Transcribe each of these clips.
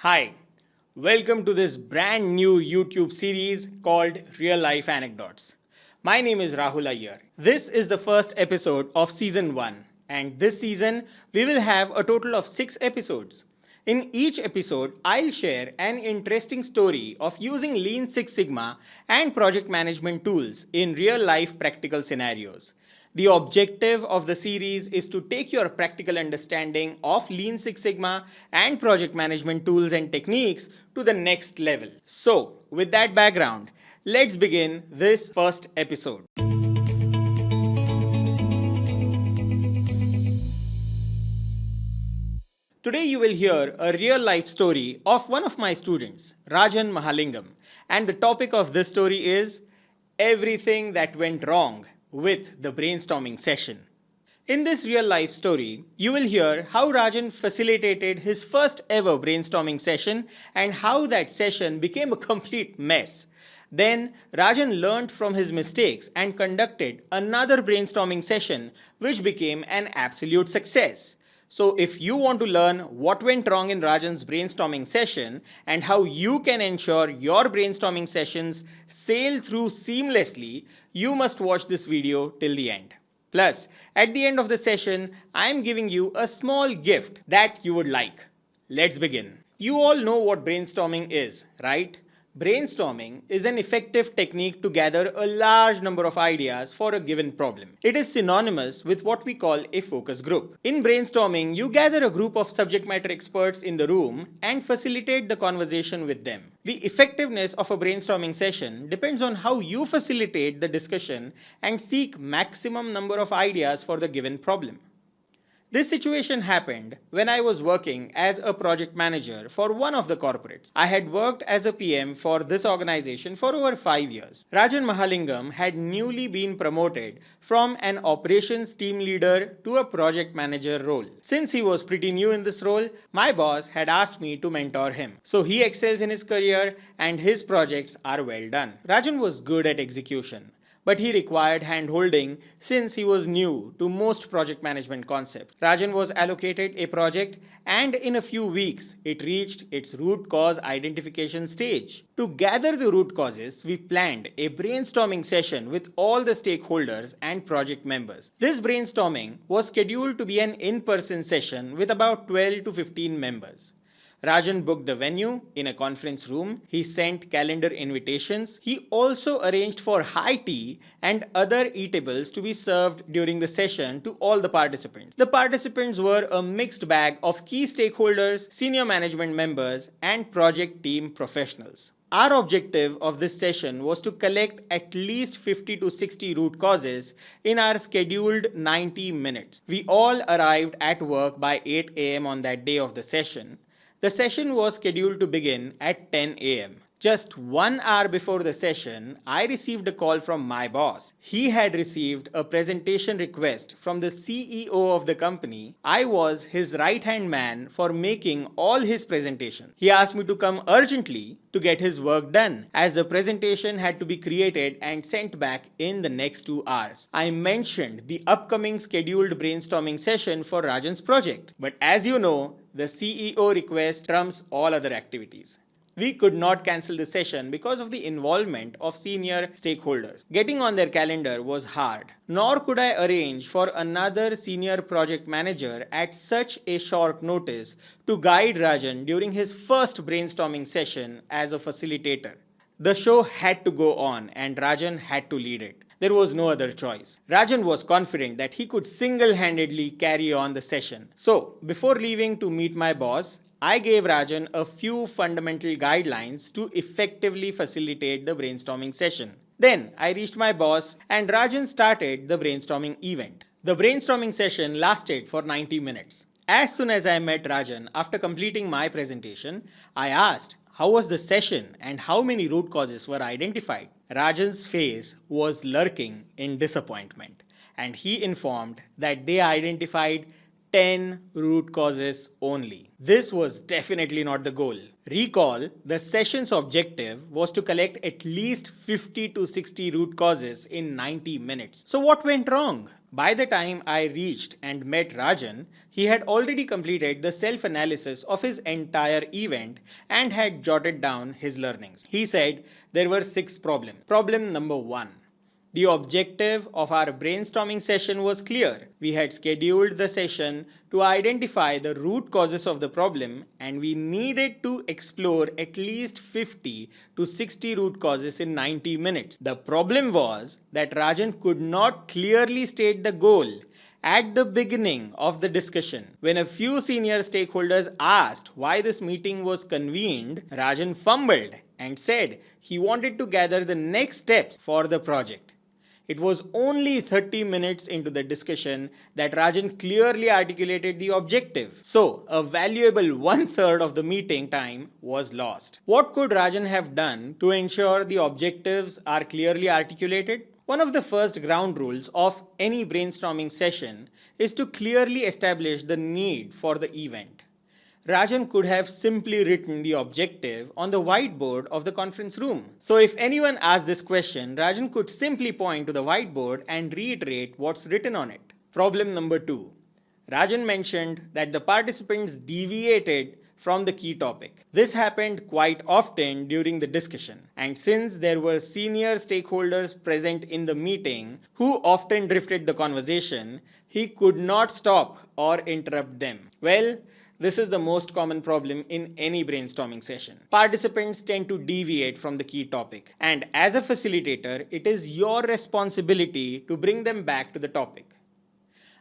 Hi, welcome to this brand new YouTube series called Real Life Anecdotes. My name is Rahul Iyer. This is the first episode of season 1, and this season we will have a total of 6 episodes. In each episode, I'll share an interesting story of using Lean Six Sigma and project management tools in real life practical scenarios. The objective of the series is to take your practical understanding of Lean Six Sigma and project management tools and techniques to the next level. So, with that background, let's begin this first episode. Today you will hear a real life story of one of my students, Rajan Mahalingam, and the topic of this story is everything that went wrong with the brainstorming session. In this real life story, you will hear how Rajan facilitated his first ever brainstorming session and how that session became a complete mess. Then Rajan learned from his mistakes and conducted another brainstorming session which became an absolute success. So if you want to learn what went wrong in Rajan's brainstorming session and how you can ensure your brainstorming sessions sail through seamlessly, you must watch this video till the end. Plus, at the end of the session, I am giving you a small gift that you would like. Let's begin. You all know what brainstorming is, right? Brainstorming is an effective technique to gather a large number of ideas for a given problem. It is synonymous with what we call a focus group. In brainstorming, you gather a group of subject matter experts in the room and facilitate the conversation with them. The effectiveness of a brainstorming session depends on how you facilitate the discussion and seek maximum number of ideas for the given problem. This situation happened when I was working as a project manager for one of the corporates. I had worked as a PM for this organization for over 5 years. Rajan Mahalingam had newly been promoted from an operations team leader to a project manager role. Since he was pretty new in this role, my boss had asked me to mentor him. So he excels in his career and his projects are well done. Rajan was good at execution, but he required hand-holding since he was new to most project management concepts. Rajan was allocated a project and in a few weeks, it reached its root cause identification stage. To gather the root causes, we planned a brainstorming session with all the stakeholders and project members. This brainstorming was scheduled to be an in-person session with about 12 to 15 members. Rajan booked the venue in a conference room. He sent calendar invitations. He also arranged for high tea and other eatables to be served during the session to all the participants. The participants were a mixed bag of key stakeholders, senior management members, and project team professionals. Our objective of this session was to collect at least 50 to 60 root causes in our scheduled 90 minutes. We all arrived at work by 8 a.m. on that day of the session. The session was scheduled to begin at 10 a.m. Just 1 hour before the session, I received a call from my boss. He had received a presentation request from the CEO of the company. I was his right-hand man for making all his presentations. He asked me to come urgently to get his work done, as the presentation had to be created and sent back in the next 2 hours. I mentioned the upcoming scheduled brainstorming session for Rajan's project. But as you know, the CEO request trumps all other activities. We could not cancel the session because of the involvement of senior stakeholders. Getting on their calendar was hard. Nor could I arrange for another senior project manager at such a short notice to guide Rajan during his first brainstorming session as a facilitator. The show had to go on and Rajan had to lead it. There was no other choice. Rajan was confident that he could single-handedly carry on the session. So, before leaving to meet my boss, I gave Rajan a few fundamental guidelines to effectively facilitate the brainstorming session. Then, I reached my boss and Rajan started the brainstorming event. The brainstorming session lasted for 90 minutes. As soon as I met Rajan after completing my presentation, I asked, how was the session and how many root causes were identified? Rajan's face was lurking in disappointment, and he informed that they identified 10 root causes only. This was definitely not the goal. Recall, the session's objective was to collect at least 50 to 60 root causes in 90 minutes. So what went wrong? By the time I reached and met Rajan, he had already completed the self analysis of his entire event and had jotted down his learnings. He said there were 6 problems. Problem number 1. The objective of our brainstorming session was clear. We had scheduled the session to identify the root causes of the problem, and we needed to explore at least 50 to 60 root causes in 90 minutes. The problem was that Rajan could not clearly state the goal. At the beginning of the discussion, when a few senior stakeholders asked why this meeting was convened, Rajan fumbled and said he wanted to gather the next steps for the project. It was only 30 minutes into the discussion that Rajan clearly articulated the objective. So, a valuable 1/3 of the meeting time was lost. What could Rajan have done to ensure the objectives are clearly articulated? One of the first ground rules of any brainstorming session is to clearly establish the need for the event. Rajan could have simply written the objective on the whiteboard of the conference room. So if anyone asked this question, Rajan could simply point to the whiteboard and reiterate what's written on it. Problem number 2. Rajan mentioned that the participants deviated from the key topic. This happened quite often during the discussion, and since there were senior stakeholders present in the meeting who often drifted the conversation, he could not stop or interrupt them. Well, this is the most common problem in any brainstorming session. Participants tend to deviate from the key topic, and as a facilitator, it is your responsibility to bring them back to the topic.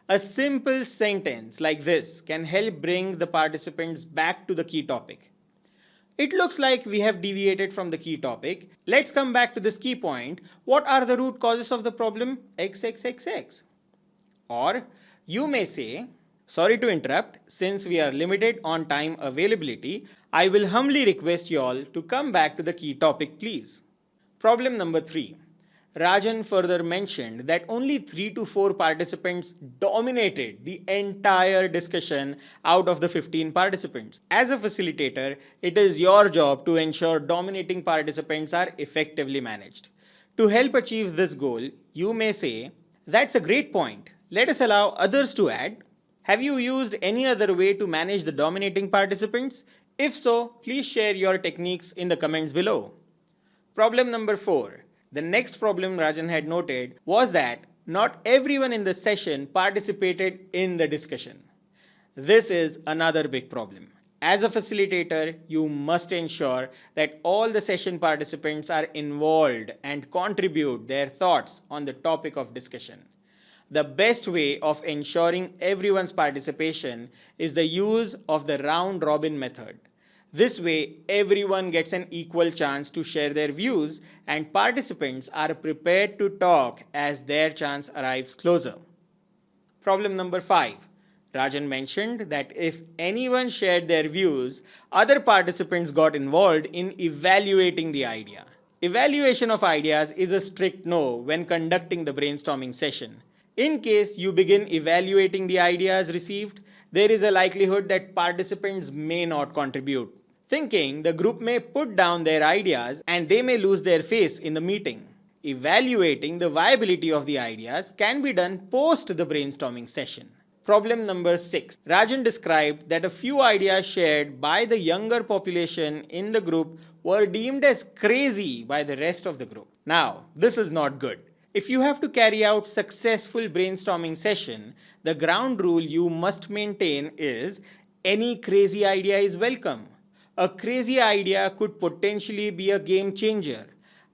A simple sentence like this can help bring the participants back to the key topic. It looks like we have deviated from the key topic. Let's come back to this key point. What are the root causes of the problem? XXXX. Or you may say, sorry to interrupt, since we are limited on time availability, I will humbly request you all to come back to the key topic, please. Problem number 3. Rajan further mentioned that only 3 to 4 participants dominated the entire discussion out of the 15 participants. As a facilitator, it is your job to ensure dominating participants are effectively managed. To help achieve this goal, you may say, that's a great point. Let us allow others to add. Have you used any other way to manage the dominating participants? If so, please share your techniques in the comments below. Problem number 4. The next problem Rajan had noted was that not everyone in the session participated in the discussion. This is another big problem. As a facilitator, you must ensure that all the session participants are involved and contribute their thoughts on the topic of discussion. The best way of ensuring everyone's participation is the use of the round-robin method. This way, everyone gets an equal chance to share their views and participants are prepared to talk as their chance arrives closer. Problem number 5. Rajan mentioned that if anyone shared their views, other participants got involved in evaluating the idea. Evaluation of ideas is a strict no when conducting the brainstorming session. In case you begin evaluating the ideas received, there is a likelihood that participants may not contribute, thinking the group may put down their ideas and they may lose their face in the meeting. Evaluating the viability of the ideas can be done post the brainstorming session. Problem number 6. Rajan described that a few ideas shared by the younger population in the group were deemed as crazy by the rest of the group. Now, this is not good. If you have to carry out successful brainstorming session, the ground rule you must maintain is any crazy idea is welcome. A crazy idea could potentially be a game changer.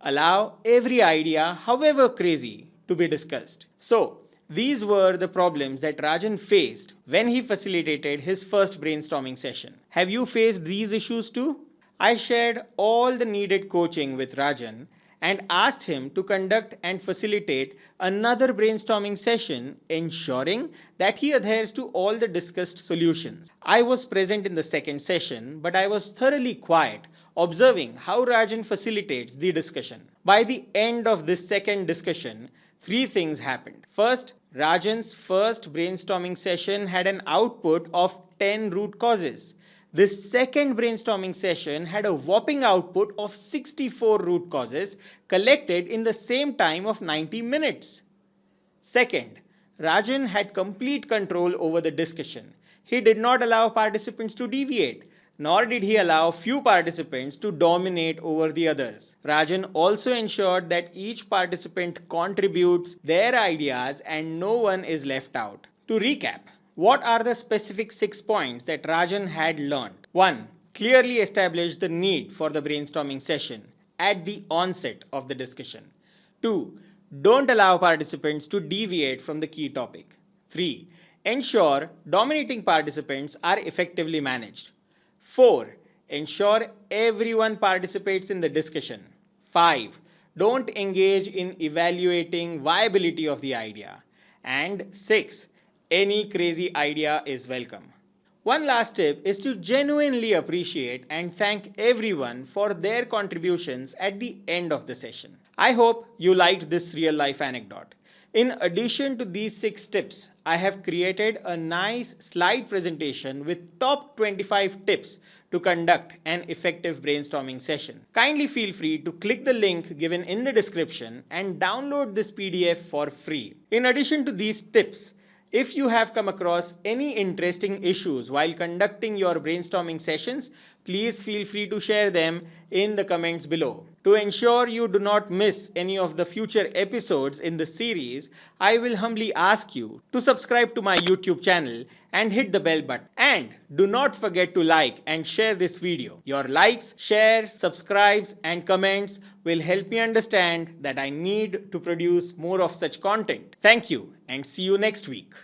Allow every idea, however crazy, to be discussed. So, these were the problems that Rajan faced when he facilitated his first brainstorming session. Have you faced these issues too? I shared all the needed coaching with Rajan and asked him to conduct and facilitate another brainstorming session, ensuring that he adheres to all the discussed solutions. I was present in the second session, but I was thoroughly quiet, observing how Rajan facilitates the discussion. By the end of this second discussion, 3 things happened. First, Rajan's first brainstorming session had an output of 10 root causes. This second brainstorming session had a whopping output of 64 root causes collected in the same time of 90 minutes. Second, Rajan had complete control over the discussion. He did not allow participants to deviate, nor did he allow few participants to dominate over the others. Rajan also ensured that each participant contributes their ideas and no one is left out. To recap, what are the specific 6 points that Rajan had learned? 1. Clearly establish the need for the brainstorming session at the onset of the discussion. 2. Don't allow participants to deviate from the key topic. 3. Ensure dominating participants are effectively managed. 4. Ensure everyone participates in the discussion. 5. Don't engage in evaluating viability of the idea. And 6. Any crazy idea is welcome. One last tip is to genuinely appreciate and thank everyone for their contributions at the end of the session. I hope you liked this real life anecdote. In addition to these 6 tips, I have created a nice slide presentation with top 25 tips to conduct an effective brainstorming session. Kindly feel free to click the link given in the description and download this PDF for free. In addition to these tips, if you have come across any interesting issues while conducting your brainstorming sessions, please feel free to share them in the comments below. To ensure you do not miss any of the future episodes in the series, I will humbly ask you to subscribe to my YouTube channel and hit the bell button. And do not forget to like and share this video. Your likes, shares, subscribes and comments will help me understand that I need to produce more of such content. Thank you and see you next week.